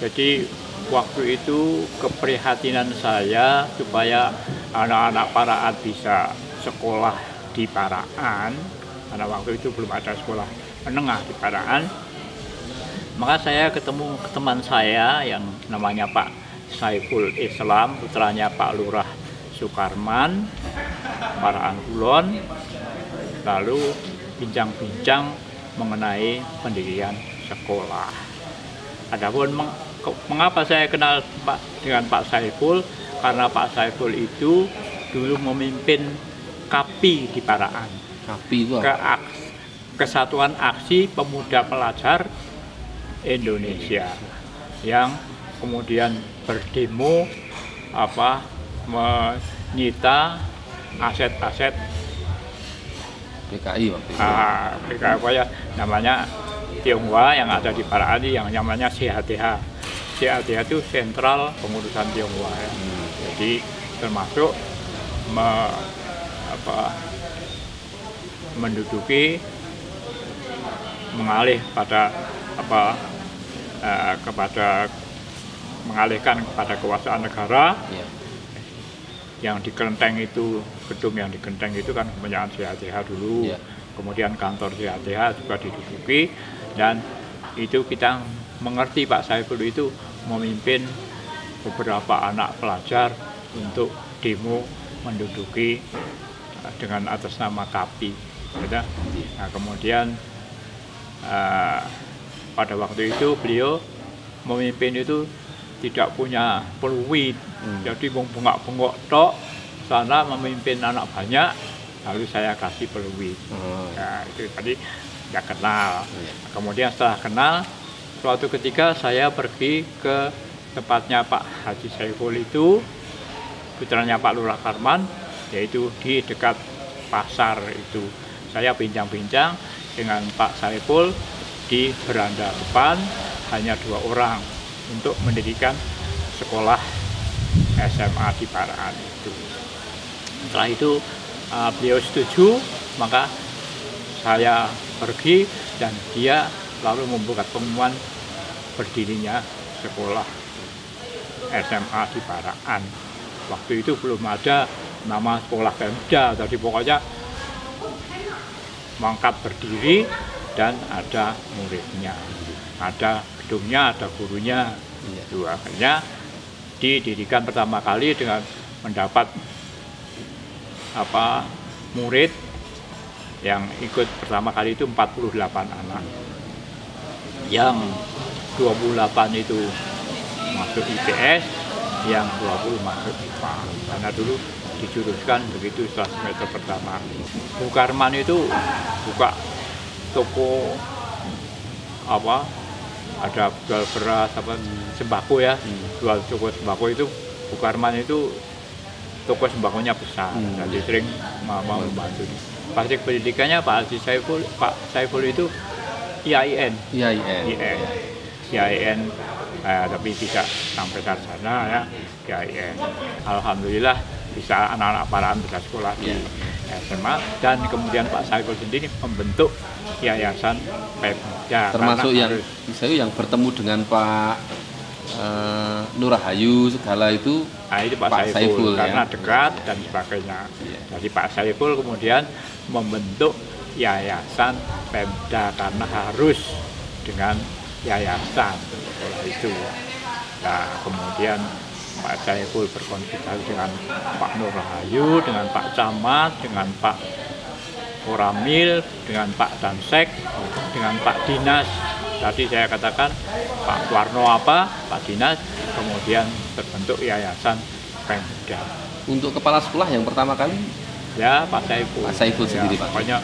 Jadi waktu itu keprihatinan saya supaya anak-anak Paraan bisa sekolah di Paraan, karena waktu itu belum ada sekolah menengah di Paraan. Maka saya ketemu teman saya yang namanya Pak Saiful Islam, putranya Pak Lurah Sukarman, Paraan Kulon, lalu bincang-bincang mengenai pendirian sekolah. Adapun mengapa saya kenal dengan Pak Saiful? Karena Pak Saiful itu dulu memimpin KAPI di Paraan. KAPI itu apa? Kesatuan Aksi Pemuda Pelajar Indonesia, yang kemudian berdemo menyita aset-aset PKI waktu itu. PKI apa ya namanya, Tionghoa yang ada di Paraan, yang namanya CHTH. CHTH itu Sentral Pengurusan Tionghoa ya. Jadi termasuk menduduki, mengalih pada mengalihkan kepada kekuasaan negara. Ya. Yang di Kelenteng itu, gedung yang di Kelenteng itu kan kepunyaan CHTH dulu. Ya. Kemudian kantor CHTH juga diduduki, dan itu kita mengerti Pak Saiful itu memimpin beberapa anak pelajar untuk demo menduduki dengan atas nama KAPI. Nah, kemudian pada waktu itu beliau memimpin itu tidak punya peluit, jadi bengok-bengok tok, sana memimpin anak banyak, lalu saya kasih peluit. Nah, itu tadi tidak kenal. Kemudian setelah kenal, suatu ketika saya pergi ke tempatnya Pak Haji Saiful itu, putranya Pak Lurah Karman, yaitu di dekat pasar itu. Saya bincang-bincang dengan Pak Saiful di beranda depan, hanya 2 orang, untuk mendirikan sekolah SMA di Paraan itu. Setelah itu beliau setuju, maka saya pergi dan dia lalu membuat pengumuman berdirinya sekolah SMA di Paraan. Waktu itu belum ada nama sekolah Pemda, jadi pokoknya mangkat berdiri dan ada muridnya, ada gedungnya, ada gurunya. Itu akhirnya didirikan pertama kali dengan mendapat murid yang ikut pertama kali itu 48 anak, yang 28 itu masuk IPS, yang 20 masuk IPA, karena dulu dijuruskan begitu setelah semester pertama. Bung Karman itu buka toko ada jual beras, sembako ya, jual toko sembako itu. Bung Karman itu toko sembakonya besar, jadi sering mau membantu. Pasti pendidikannya Pak Saiful itu IAIN, tapi tidak sampai sarjana ya, IAIN. Alhamdulillah bisa anak-anak Paraan bisa sekolah di SMA, dan kemudian Pak Saiful sendiri membentuk Yayasan Pemda. Termasuk yang bertemu dengan Pak Nurahayu segala itu. Nah, itu Pak Saiful karena dekat dan sebagainya. Jadi Pak Saiful kemudian membentuk Yayasan Pemda karena harus dengan yayasan sekolah itu. Nah, kemudian Pak Saiful berkonsultasi dengan Pak Nurahayu, dengan Pak Camat, dengan Pak Koramil, dengan Pak Dansek, dengan Pak Dinas. Tadi saya katakan Pak Warno Pak Dinas, kemudian terbentuk Yayasan Pemda. Untuk kepala sekolah yang pertama kali? Ya, Pak Saiful. Pak Saiful sendiri, Pak. Pokoknya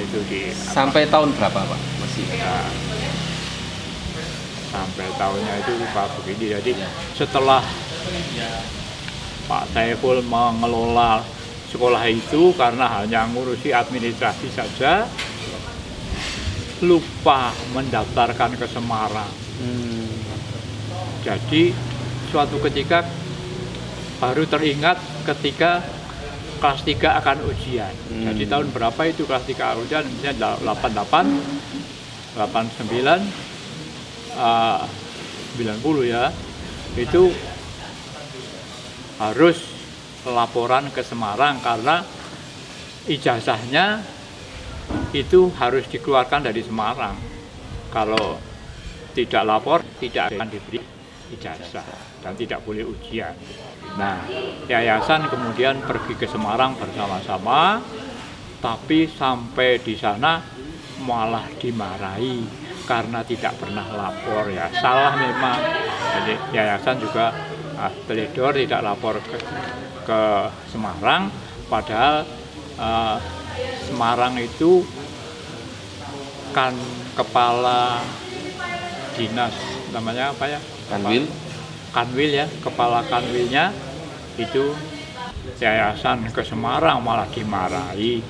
itu sampai tahun berapa, Pak? Masih? Nah, sampai tahunnya itu lupa begini. Jadi setelah Pak Saiful mengelola sekolah itu karena hanya ngurusi administrasi saja, lupa mendaftarkan ke Semarang. Jadi suatu ketika baru teringat ketika kelas 3 akan ujian. Jadi tahun berapa itu kelas 3 ujian? Misalnya 88, 89, 90, 90 ya, itu harus laporan ke Semarang karena ijazahnya itu harus dikeluarkan dari Semarang. Kalau tidak lapor tidak akan diberi ijazah dan tidak boleh ujian. Nah, yayasan kemudian pergi ke Semarang bersama-sama, tapi sampai di sana malah dimarahi karena tidak pernah lapor ya. Salah memang. Jadi yayasan juga teledor tidak lapor ke Semarang, padahal Semarang itu kan kepala dinas namanya apa ya? Kanwil. Kanwil ya, kepala kanwilnya itu yayasan ke Semarang malah dimarahi.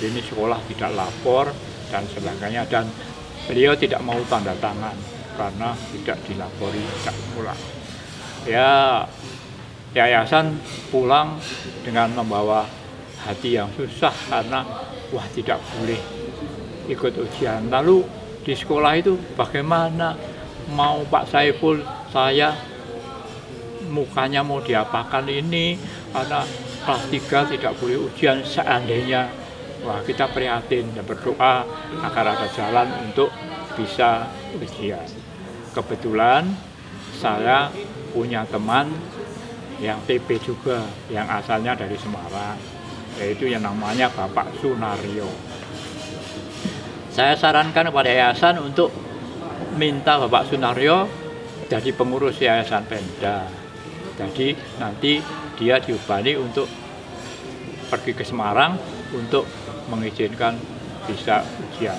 Ini sekolah tidak lapor dan sebagainya, dan beliau tidak mau tanda tangan karena tidak dilapori, tidak pulang. Ya, yayasan pulang dengan membawa hati yang susah karena wah tidak boleh ikut ujian. Lalu di sekolah itu bagaimana? Mau Pak Saiful, saya mukanya mau diapakan ini karena kelas 3 tidak boleh ujian seandainya. Wah, kita prihatin dan berdoa agar ada jalan untuk bisa ujian. Kebetulan saya punya teman yang TP juga, yang asalnya dari Semarang, yaitu yang namanya Bapak Sunario. Saya sarankan kepada yayasan untuk minta Bapak Sunario jadi pengurus yayasan Pemda. Jadi nanti dia diubani untuk pergi ke Semarang untuk mengizinkan bisa ujian.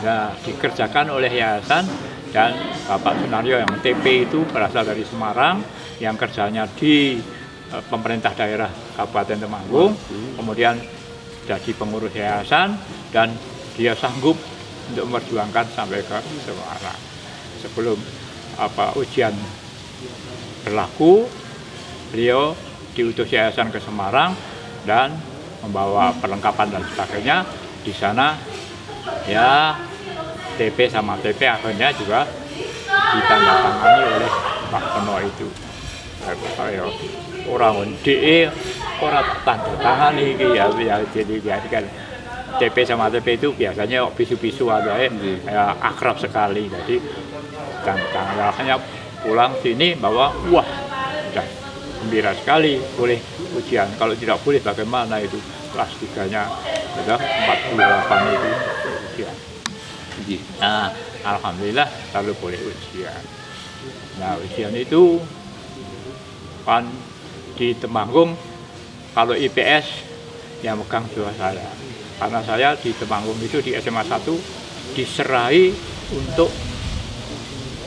Nah, dikerjakan oleh yayasan, dan Bapak Sunario yang TP itu berasal dari Semarang, yang kerjanya di pemerintah daerah Kabupaten Temanggung, kemudian jadi pengurus yayasan, dan dia sanggup untuk memperjuangkan sampai ke Semarang. Sebelum ujian berlaku, beliau diutus yayasan ke Semarang dan membawa perlengkapan dan sebagainya. Di sana ya TP sama TP akhirnya juga ditandatangani oleh Pak Peno itu. Orang DE orang tanda tangan ini ya jadi kan TP sama TP itu biasanya bisu-bisu aja ya, akrab sekali. Jadi tanggalnya pulang sini bahwa wah sudah gembira sekali boleh ujian. Kalau tidak boleh bagaimana itu, kelas 3-nya sudah 48 itu ujian. Nah, alhamdulillah lalu boleh ujian. Nah, ujian itu kan di Temanggung kalau IPS yang megang juga saya. Karena saya di Temanggung itu di SMA 1 diserai untuk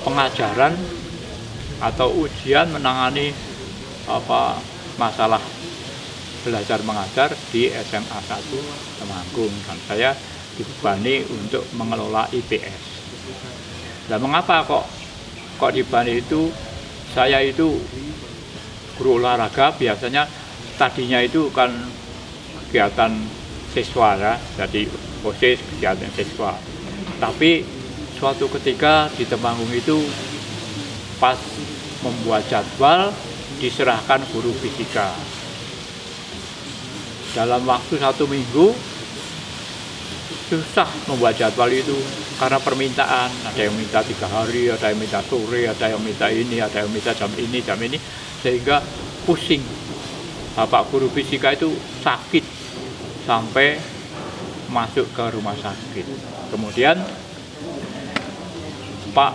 pengajaran atau ujian menangani masalah belajar mengajar di SMA 1 Temanggung, dan saya dibebani untuk mengelola IPS. Dan mengapa kok dibebani itu? Saya itu guru olahraga, biasanya tadinya itu kan kegiatan siswa ya, jadi OSIS kegiatan siswa. Tapi suatu ketika di Temanggung itu pas membuat jadwal diserahkan guru fisika. Dalam waktu 1 minggu susah membuat jadwal itu karena permintaan. Ada yang minta 3 hari, ada yang minta sore, ada yang minta ini, ada yang minta jam ini, sehingga pusing. Bapak guru fisika itu sakit sampai masuk ke rumah sakit. Kemudian Pak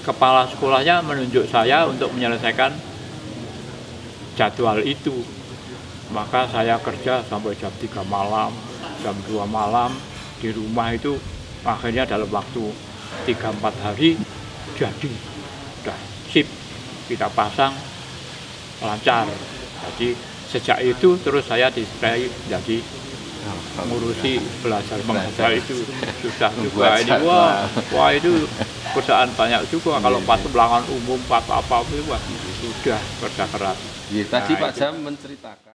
kepala sekolahnya menunjuk saya untuk menyelesaikan jadwal itu. Maka saya kerja sampai jam 3 malam, jam 2 malam di rumah itu. Akhirnya dalam waktu 3-4 hari jadi udah sip, kita pasang lancar. Jadi sejak itu terus saya diserai jadi mengurusi belajar mengajar itu susah juga ini. Wah itu perusahaan banyak juga. Kalau pas pelanggan umum, pas apa itu wah sudah kerja keras. Tadi Pak Jam menceritakan